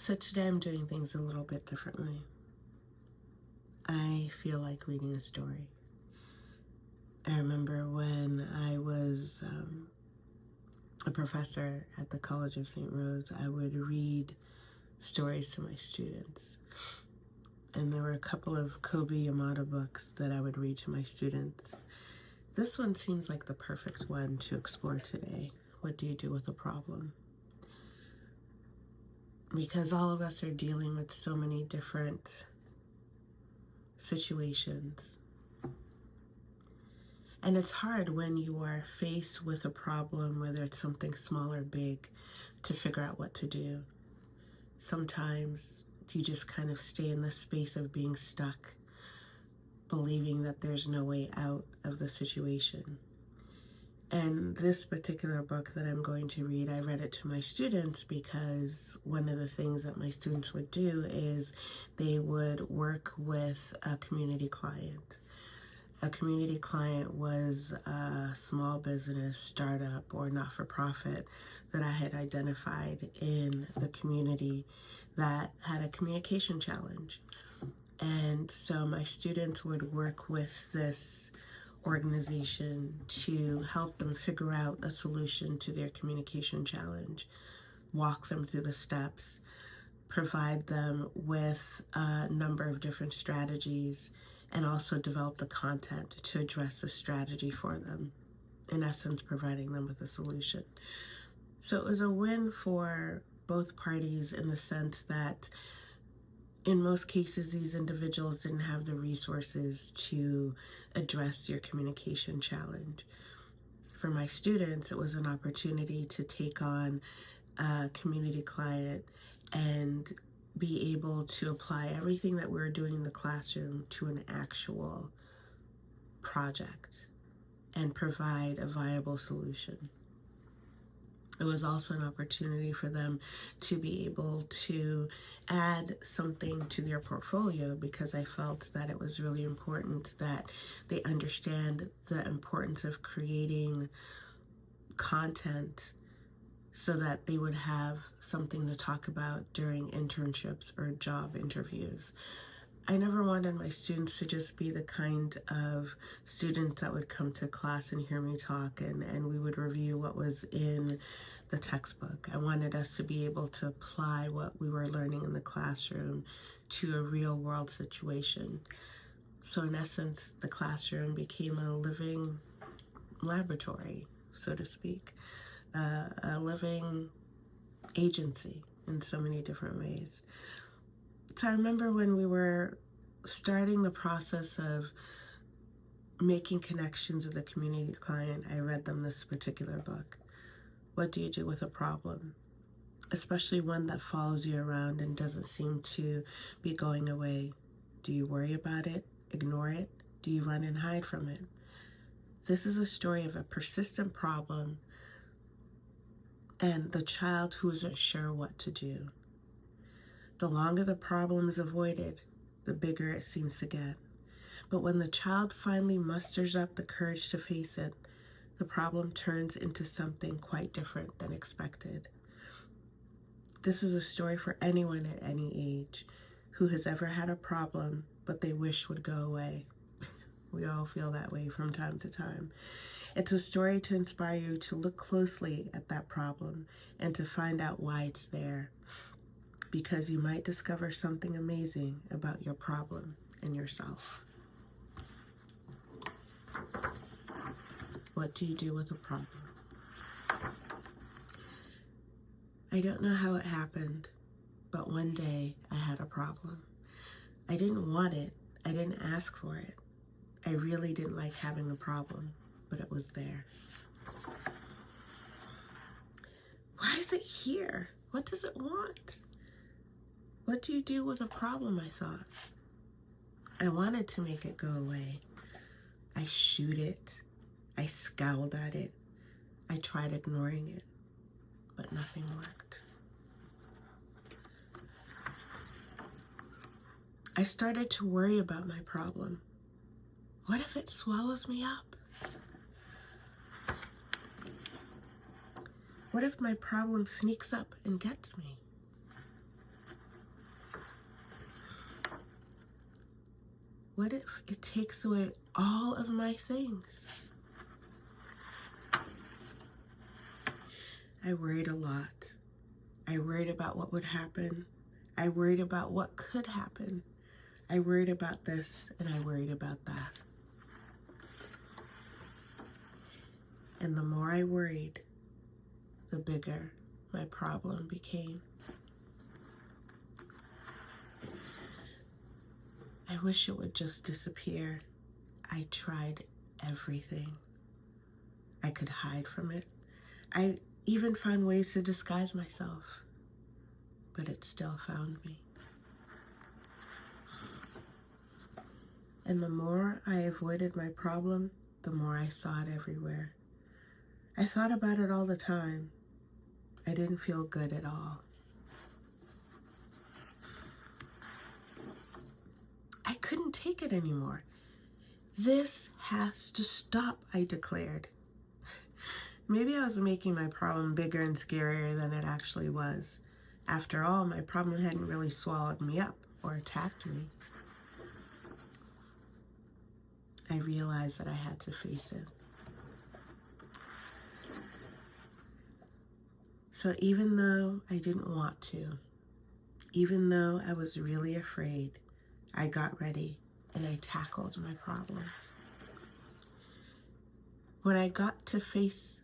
So today I'm doing things a little bit differently. I feel like reading a story. I remember when I was a professor at the College of St. Rose, I would read stories to my students. And there were a couple of Kobe Yamada books that I would read to my students. This one seems like the perfect one to explore today. What do you do with a problem? Because all of us are dealing with so many different situations. And it's hard when you are faced with a problem, whether it's something small or big, to figure out what to do. Sometimes you just kind of stay in the space of being stuck, believing that there's no way out of the situation. And this particular book that I'm going to read, I read it to my students because one of the things that my students would do is they would work with a community client. A community client was a small business, startup, or not-for-profit that I had identified in the community that had a communication challenge. And so my students would work with this organization to help them figure out a solution to their communication challenge, walk them through the steps, provide them with a number of different strategies, and also develop the content to address the strategy for them, in essence, providing them with a solution. So it was a win for both parties in the sense that in most cases, these individuals didn't have the resources to address your communication challenge. For my students, it was an opportunity to take on a community client and be able to apply everything that we were doing in the classroom to an actual project and provide a viable solution. It was also an opportunity for them to be able to add something to their portfolio because I felt that it was really important that they understand the importance of creating content so that they would have something to talk about during internships or job interviews. I never wanted my students to just be the kind of students that would come to class and hear me talk and we would review what was in the textbook. I wanted us to be able to apply what we were learning in the classroom to a real world situation. So in essence, the classroom became a living laboratory, so to speak, a living agency in so many different ways. So I remember when we were starting the process of making connections with a community client, I read them this particular book. What do you do with a problem? Especially one that follows you around and doesn't seem to be going away. Do you worry about it? Ignore it? Do you run and hide from it? This is a story of a persistent problem and the child who isn't sure what to do. The longer the problem is avoided, the bigger it seems to get. But when the child finally musters up the courage to face it, the problem turns into something quite different than expected. This is a story for anyone at any age who has ever had a problem but they wish would go away. We all feel that way from time to time. It's a story to inspire you to look closely at that problem and to find out why it's there, because you might discover something amazing about your problem and yourself. What do you do with a problem? I don't know how it happened, but one day I had a problem. I didn't want it. I didn't ask for it. I really didn't like having a problem, but it was there. Why is it here? What does it want? What do you do with a problem, I thought. I wanted to make it go away. I shooed it. I scowled at it. I tried ignoring it, but nothing worked. I started to worry about my problem. What if it swallows me up? What if my problem sneaks up and gets me? what if it takes away all of my things? I worried a lot. I worried about what would happen. I worried about what could happen. I worried about this and I worried about that. And the more I worried, the bigger my problem became. I wish it would just disappear. I tried everything. I could hide from it. I even found ways to disguise myself, but it still found me. And the more I avoided my problem, the more I saw it everywhere. I thought about it all the time. I didn't feel good at all. I couldn't take it anymore. This has to stop, I declared. Maybe I was making my problem bigger and scarier than it actually was. After all, my problem hadn't really swallowed me up or attacked me. I realized that I had to face it. So even though I didn't want to, even though I was really afraid, I got ready and I tackled my problem. When I got face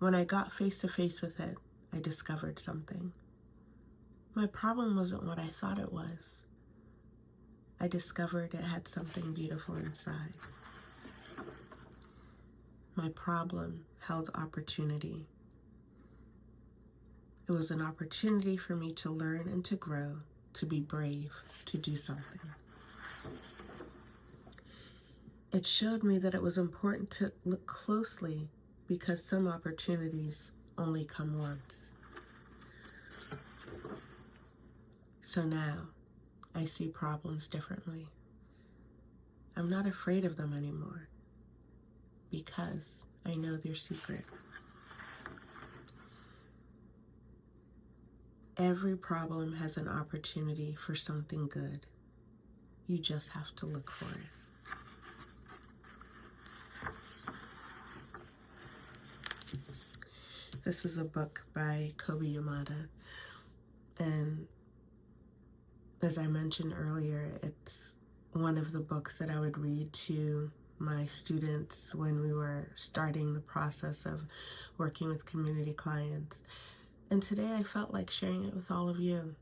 to face with it, I discovered something. My problem wasn't what I thought it was. I discovered it had something beautiful inside. My problem held opportunity. It was an opportunity for me to learn and to grow, to be brave, to do something. It showed me that it was important to look closely because some opportunities only come once. So now I see problems differently. I'm not afraid of them anymore because I know their secret. Every problem has an opportunity for something good. You just have to look for it. This is a book by Kobe Yamada, and as I mentioned earlier, it's one of the books that I would read to my students when we were starting the process of working with community clients. And today I felt like sharing it with all of you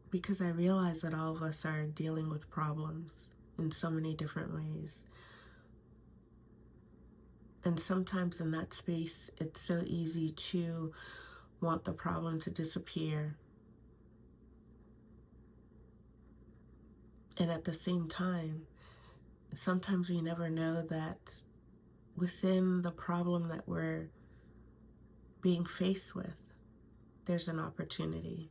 because I realize that all of us are dealing with problems in so many different ways. And sometimes in that space, it's so easy to want the problem to disappear. And at the same time, sometimes we never know that within the problem that we're being faced with, there's an opportunity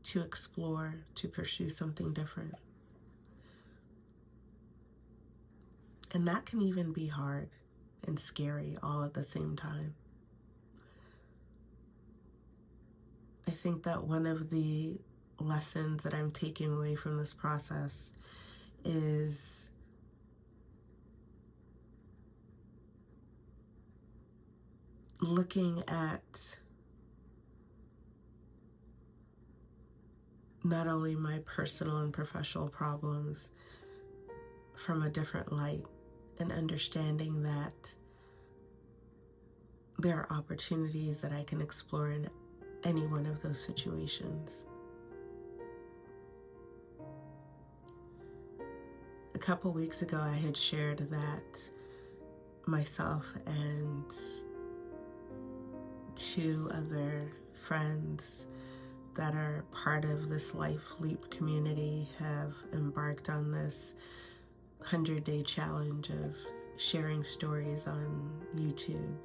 to explore, to pursue something different. And that can even be hard and scary all at the same time. I think that one of the lessons that I'm taking away from this process is looking at not only my personal and professional problems from a different light and understanding that there are opportunities that I can explore in any one of those situations. A couple weeks ago, I had shared that myself and two other friends that are part of this Life Leap community have embarked on this 100-day challenge of sharing stories on YouTube.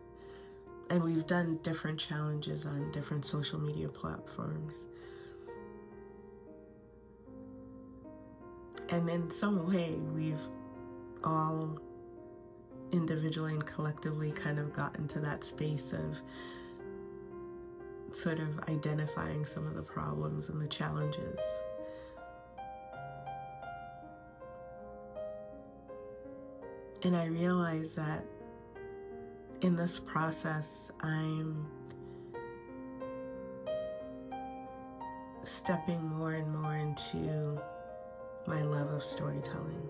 And we've done different challenges on different social media platforms. And in some way, we've all individually and collectively kind of gotten to that space of sort of identifying some of the problems and the challenges. And I realize that in this process, I'm stepping more and more into my love of storytelling.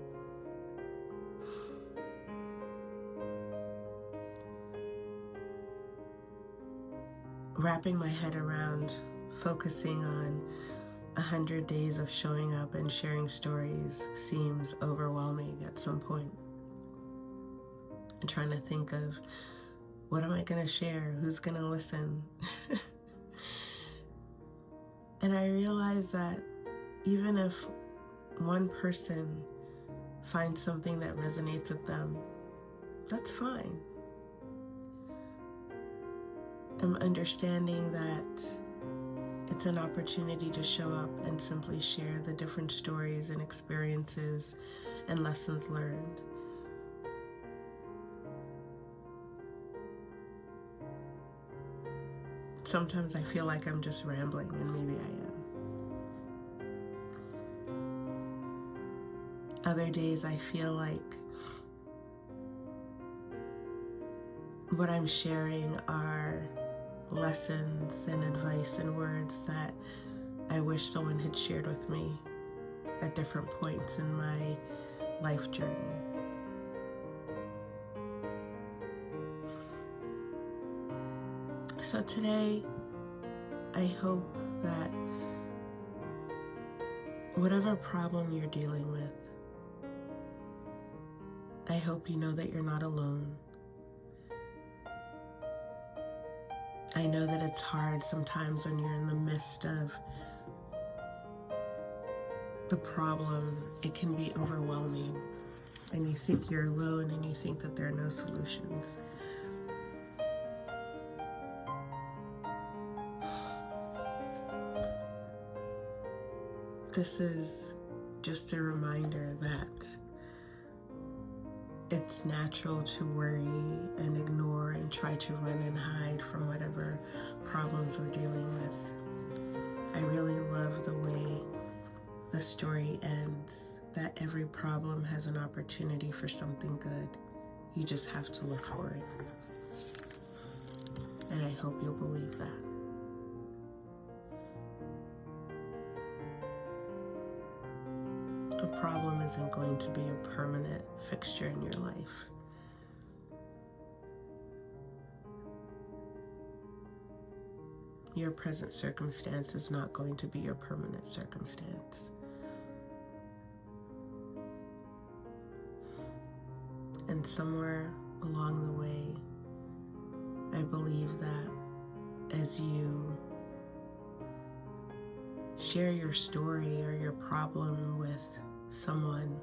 Wrapping my head around focusing on 100 days of showing up and sharing stories seems overwhelming at some point. I'm trying to think of, what am I going to share? Who's going to listen? And I realize that even if one person finds something that resonates with them, that's fine. I'm understanding that it's an opportunity to show up and simply share the different stories and experiences and lessons learned. Sometimes I feel like I'm just rambling, and maybe I am. Other days I feel like what I'm sharing are lessons and advice and words that I wish someone had shared with me at different points in my life journey. So today, I hope that whatever problem you're dealing with, I hope you know that you're not alone. I know that it's hard sometimes when you're in the midst of the problem. It can be overwhelming, and you think you're alone, and you think that there are no solutions. This is just a reminder that it's natural to worry and ignore and try to run and hide from whatever problems we're dealing with. I really love the way the story ends, that every problem has an opportunity for something good. You just have to look for it. And I hope you'll believe that. A problem isn't going to be a permanent fixture in your life. Your present circumstance is not going to be your permanent circumstance. And somewhere along the way, I believe that as you share your story or your problem with someone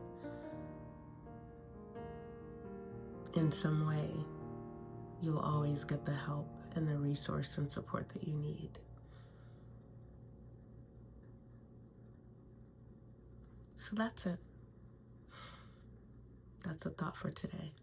in some way, you'll always get the help and the resource and support that you need. So that's it. That's a thought for today.